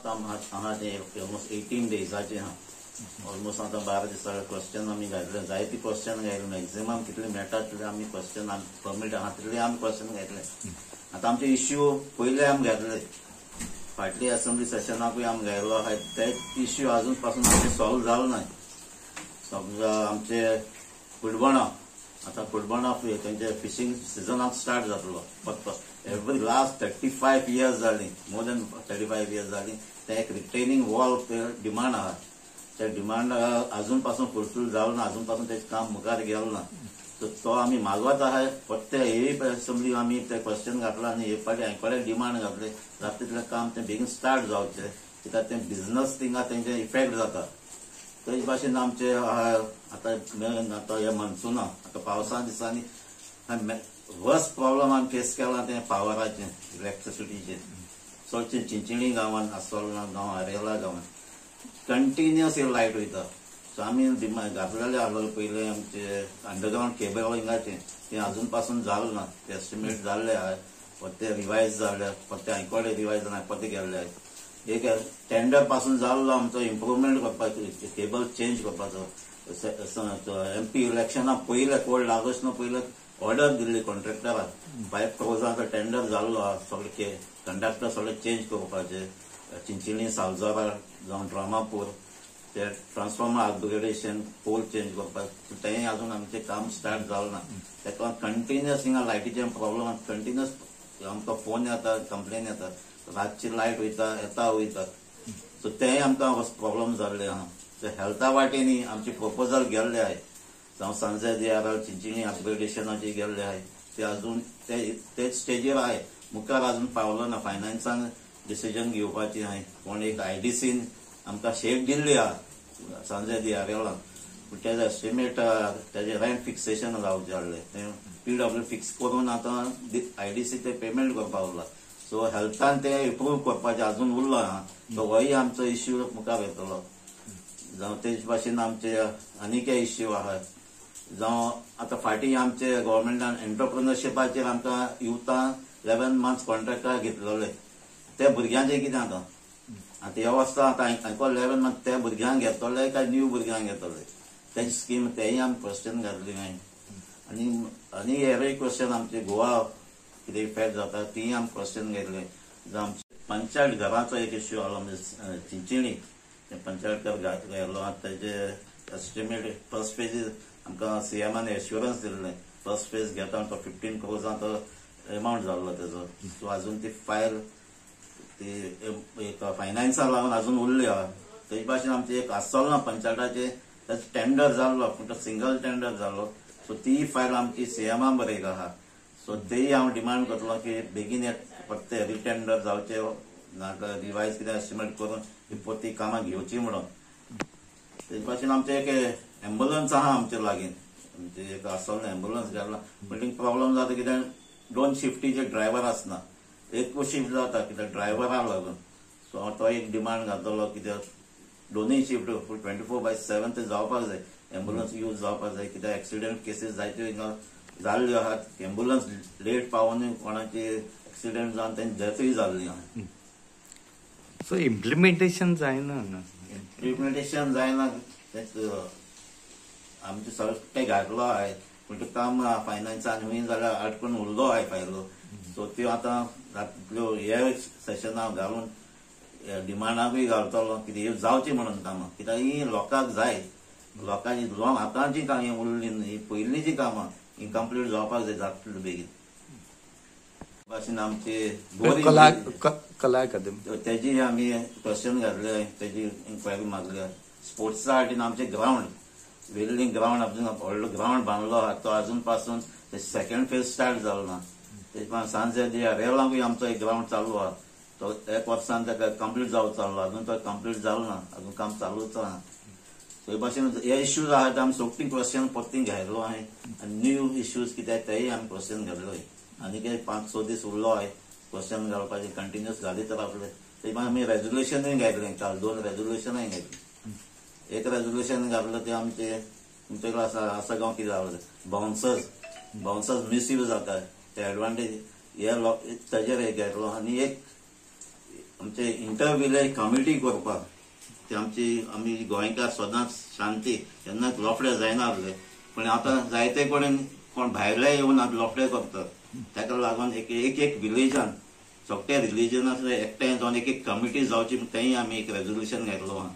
काम हांगा ते ऑलमोस्ट 18 डेजाचे हा ऑलमोस्ट आता 12 दिसा क्वेश्चन आमी घातले जायती क्वेश्चन घातले मॅक्झिमम कितले मेळटा तितले आमी क्वेश्चन परमीट आहा तितले आमी क्वेश्चन घातले आता आमचे इश्यू पयले आमी घातले फाटली असेंब्ली सेशनाकूय आमी घायलो आहा ते इश्यू अजून पासून आमचे सॉल्व जालो ना समजा आमचे कुडबणा आता कुडबणा त्यांचे फिशिंग सीजन स्टार्ट जातलो फक्त एवरी लास्ट 35 इयर्स जाली मोर दॅन 35 इयर्स जाली ते एक रिटेनिंग वॉल डिमांड आहा त्या डिमांड अजून पासून फुलफिल जालो ना अजून पासून त्याचे काम मुखार गेलो ना तो आमी मागवत आहा फक्त हे असेंब्ली आमी ते क्वेश्चन घातला आनी हे फाटी हांवें डिमांड घातले जाता तितलें काम ते बेगीन स्टार्ट जावचें कित्याक ते बिझनस थिंगा तेंचे इफेक्ट जाता तेच भाशेन आमचे आता हे मनसुना आता पावसा दिसांनी वर्स्ट प्रॉब्लम आमी फेस केला ते पावराचे इलेक्ट्रिसिटीचे चडशे चिंचिणी गांवांत आसोलना गांव आरेला गांवांत कंटिन्युअस लायट वयता सो आमी घातलेले आसलेले पयले आमचे अंडरग्राउंड केबल हिंगाचे ते अजून पासून जालें ना ते एस्टिमेट जाल्ले आहाय परते रिवायज जाले परते आयकोडे रिवायज जावन परते गेल्ले एक टेंडर पासून जाल्लो आमचो इम्प्रुवमेंट करपाचो केबल चेंज करपाचो MP इलेक्शना पयले कोड लागोसना पयले ऑर्डर दिल्ली कॉन्ट्रॅक्टराक 5 crores टेंडर जाल्लो आहा सगळे कंडक्टर सगळे चेंज करपाचे चिंचिणी सालजोरा जावं ड्रामापूर ते ट्रान्सफॉर्मर अपग्रेडेशन पोल चेंज करपाक तेंय अजून आमचें काम स्टार्ट जालें ना तेका कंटिन्युअस हिंगा लायटीचे प्रॉब्लम कंटिन्युअस आमकां फोन येता कंप्लेन येता रातची लायट येता वयता सो तेंय आमकां प्रॉब्लम जाल्ले आहा हेल्था वाटेनी आमचे प्रपोजल गेल्ले आहाय जावं संजय DRL चिंचिणी अपग्रेडेशनाचे गेल्ले आहाय ते अजून तेच स्टेजीर आहाय मुखार अजून पावलो ना फायनान्सान डिसिजन घेवपाची आहाय कोण एक IDCन आमकां शेक दिल्ली आहा संजय DRLान पूण तेजे एस्टिमेट तेजे रेंट फिक्सेशन जावचें आसलें तें PW फिक्स करून आतां IDC ते पेमेंट करपाक उरला सो हेल्थान ते इम्प्रूव करपाचें अजून उरलो आहा तो होय आमचो इश्यू मुखार येतलो जावं तेच भाशेन आमचे आनीक इश्यू आहा जावं आतां फाटीं आमचे गव्हर्मेंटान एंटरप्रिनरशिपाचेर आमकां युथान 11 months कॉन्ट्रॅक्टर घेतलेले ते भुरग्यांचें कितें आतां आतां ह्या वर्सा आतां आयको 11 months ते भुरग्यांक घेतले काय न्यू भुरग्यांक घेतले तेची स्कीम तेय आमी क्वेश्चन घातली आनी हेरूय क्वेश्चन आमचे गोवा कितें इफेक्ट जाता ती आमी क्वेश्चन घेतले जावं आमचे पंचायत घराचो एक इश्यू आलो म्हणजे चिंचिणी पंचायत घर गेलो आतां तेजे एस्टिमेट फर्स्ट फेज आमकां CMन एश्युरन्स दिल्लें फर्स्ट फेज घेता तो 15 crores तो अमावंट जाल्लो तेजो सो अजून ती फायल ती फायनान्साक लागून अजून उरली आहा तेच भाशेन आमचे एक आसलो ना पंचायताचे टेंडर जाल्लो पूण तो सिंगल टेंडर जाल्लो सो ती फायल आमची CMन बरयली आहा सो तेय हांव डिमांड करतलो की बेगीन परते रिटेंडर जावचे नाका रिवायज कितें एस्टिमेट करून परती कामां घेवची म्हणून तेच भाशेन आमचे एक एम्बुलन्स आहा आमचे लागीं म्हणजे एक आसलो एम्बुलन्स गेल्लो पूण थिंग प्रॉब्लम जाता कित्याक 2 शिफ्टीचे ड्रायव्हर आसना एक शिफ्ट जाता कित्याक ड्रायव्हराक लागून सो तो एक डिमांड घातलो कित्याक दोनूय शिफ्ट 24/7 ते जावपाक जाय एम्बुलन्स यूज जावपाक जाय कित्याक एक्सिडेंट केसीस जायत्यो हिंगा जाल्ल्यो आहात एम्बुलन्स लेट पावून कोणाची एक्सिडेंट जावन तेंची डेथूय जाल्ली आहा सो इम्प्लिमेंटेशन जायना तेच आमचे सगळे घातलो आहाय पूण तो काम फायनान्सान हूंय जाल्यार अडकून उरलो आहाय फायलो सो त्यो आतां तितल्यो हे सेशनाक घालून डिमांडाकूय घालतलो कितें ह्यो जावची म्हणून कामां कित्याक ही लोकांक जाय लोकांची आतांची कामां उरली न्ही पयलींची कामां ही कंप्लीट जावपाक जाय जातली बेगीन भाशेन आमची कला अकादमी तेजी आमी क्वेश्चन घातले तेजी इन्क्वायरी मागल्या स्पोर्ट्सा वाटेन आमचे ग्राउंड वेल्ली ग्राउंड व्हडलो ग्राउंड बांदलो आहा तो अजून पासून सेकंड फेज स्टार्ट जालो ना तेजे सांजे रेलांकूय आमचो एक ग्राउंड चालू आहा तो एक वर्सान ताका कंप्लीट जावचो आसलो अजून तो कंप्लीट जालो ना अजून काम चालूच आहा सो हे भाशेन हे इश्यूज आहा ते आमी सोगतीं क्वेश्चन परतीं घायलो आहाय आनी न्यू इश्यूज कितें तेय आमी क्वेश्चन घातलोय आनी कितें 5-6 दीस उरलो आहाय क्वेश्चन घालपाचे कंटिन्युअस घालीत रावले ते आमी रेजोल्युशनूय घातलें काल 2 रेजोल्युशनय घातलीं एक रेजोल्युशन घातलं ते आमचे तुमचे कडेन आसा गांव कितें जालें बाउन्सर्स मिसयूज जाता ते एडवांटेज हे तेजेर एक घेतलो आनी एक आमचे इंटर विलेज कमिटी करपाक ते आमी गोंयकार सदांच शांती केन्नाच लोफडे जायना आसले, पण आतां जायते कोण भायले येवन आतां लोफडे करतात. ताका लागून एक विलेजान सगळ्या रिलीजनांतले एकठांय जावन एक कमिटी जावची तेंय आमी एक रेजोल्युशन घेतलो आहा.